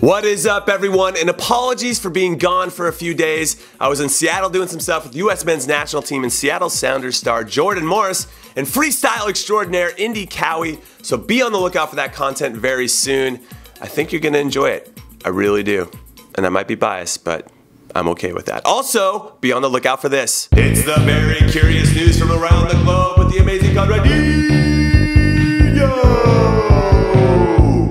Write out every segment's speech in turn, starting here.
What is up, everyone, and apologies for being gone for a few days. I was in Seattle doing some stuff with U.S. men's national team and Seattle Sounders star Jordan Morris and freestyle extraordinaire Indy Cowie, so be on the lookout for that content very soon. I think you're going to enjoy it. I really do. And I might be biased, but I'm okay with that. Also, be on the lookout for this. It's the very curious news from around the globe with the amazing Conrad.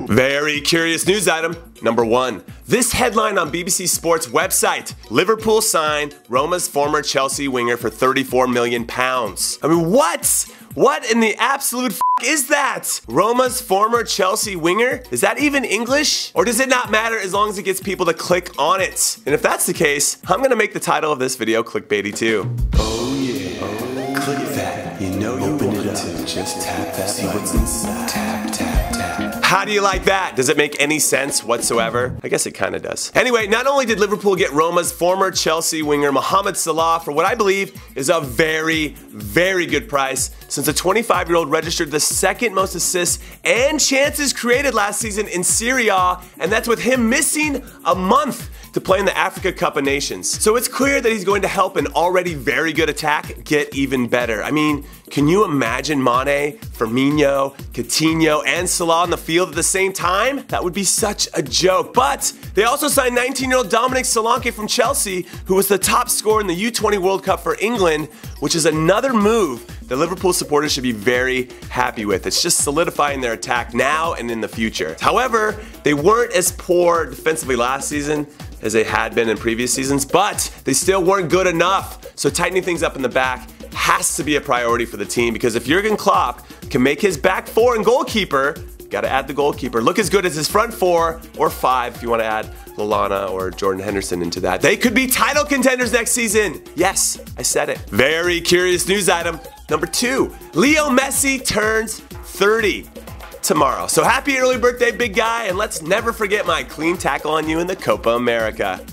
Very curious news item, number 1. This headline on BBC Sports website. Liverpool signed Roma's former Chelsea winger for £34 million. I mean, what? What in the absolute is that? Roma's former Chelsea winger? Is that even English? Or does it not matter as long as it gets people to click on it? And if that's the case, I'm gonna make the title of this video clickbaity too. Oh yeah, click that. You know you want to. Just tap that, see what's inside. Tap, tap, tap. How do you like that? Does it make any sense whatsoever? I guess it kind of does. Anyway, not only did Liverpool get Roma's former Chelsea winger Mohamed Salah for what I believe is a very, very good price, since the 25-year-old registered the second most assists and chances created last season in Serie A, and that's with him missing a month to play in the Africa Cup of Nations. So it's clear that he's going to help an already very good attack get even better. I mean, can you imagine Mane, Firmino, Coutinho, and Salah on the field at the same time? That would be such a joke. But they also signed 19-year-old Dominic Solanke from Chelsea, who was the top scorer in the U20 World Cup for England, which is another move that Liverpool supporters should be very happy with. It's just solidifying their attack now and in the future. However, they weren't as poor defensively last season as they had been in previous seasons, but they still weren't good enough. So tightening things up in the back has to be a priority for the team, because if Jurgen Klopp can make his back four and goalkeeper, gotta add the goalkeeper, look as good as his front four or five if you want to add Lallana or Jordan Henderson into that, they could be title contenders next season. Yes, I said it. Very curious news item. Number 2, Leo Messi turns 30 tomorrow. So happy early birthday, big guy, and let's never forget my clean tackle on you in the Copa America.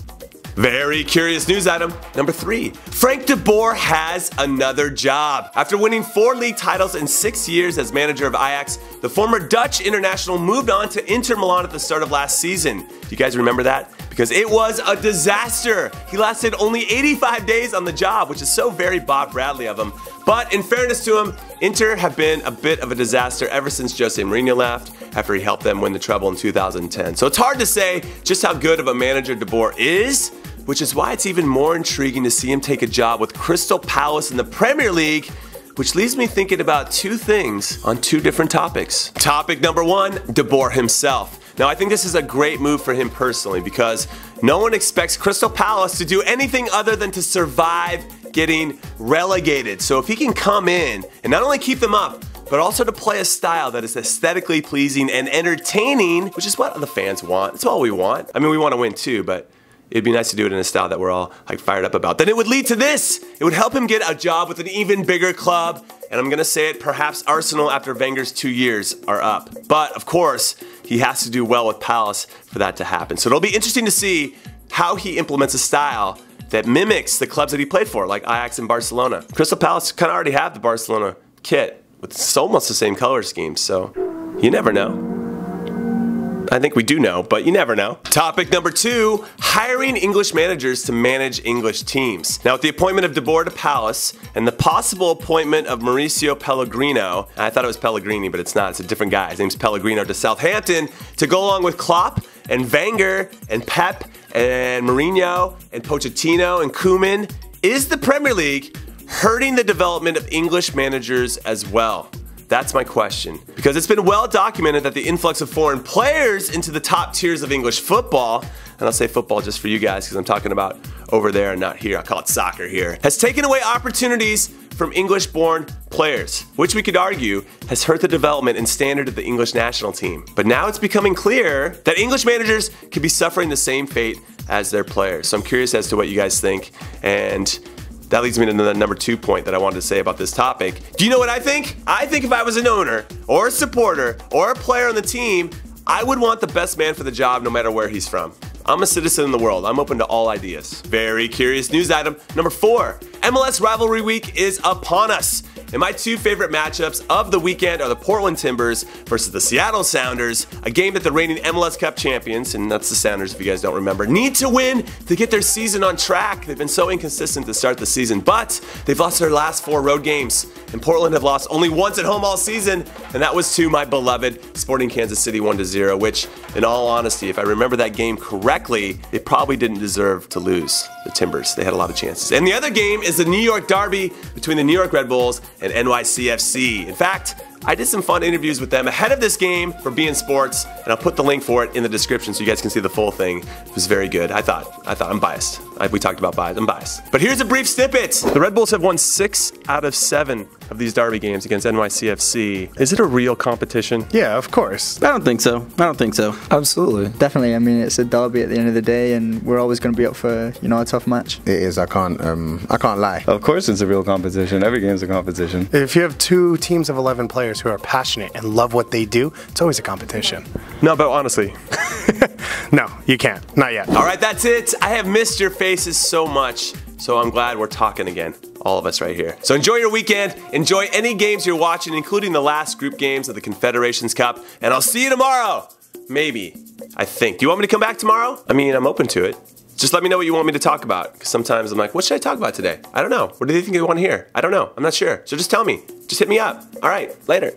Very curious news item. Number 3, Frank de Boer has another job. After winning 4 league titles in 6 years as manager of Ajax, the former Dutch international moved on to Inter Milan at the start of last season. Do you guys remember that? Because it was a disaster. He lasted only 85 days on the job, which is so very Bob Bradley of him. But in fairness to him, Inter have been a bit of a disaster ever since Jose Mourinho left, after he helped them win the treble in 2010. So it's hard to say just how good of a manager de Boer is, which is why it's even more intriguing to see him take a job with Crystal Palace in the Premier League, which leaves me thinking about 2 things on 2 different topics. Topic number 1, de Boer himself. Now, I think this is a great move for him personally, because no one expects Crystal Palace to do anything other than to survive getting relegated. So if he can come in and not only keep them up, but also to play a style that is aesthetically pleasing and entertaining, which is what the fans want. That's all we want. I mean, we want to win too, but it'd be nice to do it in a style that we're all like fired up about. Then it would lead to this. It would help him get a job with an even bigger club. And I'm gonna say it, perhaps Arsenal after Wenger's 2 years are up. But of course, he has to do well with Palace for that to happen. So it'll be interesting to see how he implements a style that mimics the clubs that he played for, like Ajax and Barcelona. Crystal Palace kind of already have the Barcelona kit with almost the same color scheme, so you never know. I think we do know, but you never know. Topic number 2, hiring English managers to manage English teams. Now, with the appointment of de Boer to Palace and the possible appointment of Mauricio Pellegrino, I thought it was Pellegrini, but it's not, it's a different guy. His name's Pellegrino, to Southampton to go along with Klopp and Wenger and Pep and Mourinho and Pochettino and Koeman. Is the Premier League hurting the development of English managers as well? That's my question. Because it's been well documented that the influx of foreign players into the top tiers of English football, and I'll say football just for you guys because I'm talking about over there and not here, I call it soccer here, has taken away opportunities from English-born players, which we could argue has hurt the development and standard of the English national team. But now it's becoming clear that English managers could be suffering the same fate as their players. So I'm curious as to what you guys think, and that leads me to the number 2 point that I wanted to say about this topic. Do you know what I think? I think if I was an owner or a supporter or a player on the team, I would want the best man for the job no matter where he's from. I'm a citizen in the world. I'm open to all ideas. Very curious news item. Number 4, MLS Rivalry Week is upon us. And my two favorite matchups of the weekend are the Portland Timbers versus the Seattle Sounders, a game that the reigning MLS Cup champions, and that's the Sounders if you guys don't remember, need to win to get their season on track. They've been so inconsistent to start the season, but they've lost their last 4 road games. And Portland have lost only once at home all season, and that was to my beloved Sporting Kansas City 1-0, which, in all honesty, if I remember that game correctly, they probably didn't deserve to lose. The Timbers, they had a lot of chances. And the other game is the New York Derby between the New York Red Bulls and NYCFC. In fact, I did some fun interviews with them ahead of this game for beIN Sports, and I'll put the link for it in the description so you guys can see the full thing. It was very good. I thought, I'm biased. We talked about bias, I'm biased. But here's a brief snippet. The Red Bulls have won 6 out of 7 of these Derby games against NYCFC. Is it a real competition? Yeah, of course. I don't think so. Absolutely. Definitely. I mean, it's a derby at the end of the day, and we're always going to be up for, a tough match. It is. I can't lie. Of course it's a real competition. Every game's a competition. If you have 2 teams of 11 players who are passionate and love what they do, it's always a competition. No, but honestly. No, you can't. Not yet. All right, that's it. I have missed your faces so much, so I'm glad we're talking again. All of us right here. So enjoy your weekend. Enjoy any games you're watching, including the last group games of the Confederations Cup. And I'll see you tomorrow. Maybe. I think. Do you want me to come back tomorrow? I mean, I'm open to it. Just let me know what you want me to talk about. Because sometimes I'm like, what should I talk about today? I don't know. What do they think they want to hear? I don't know. I'm not sure. So just tell me. Just hit me up. All right. Later.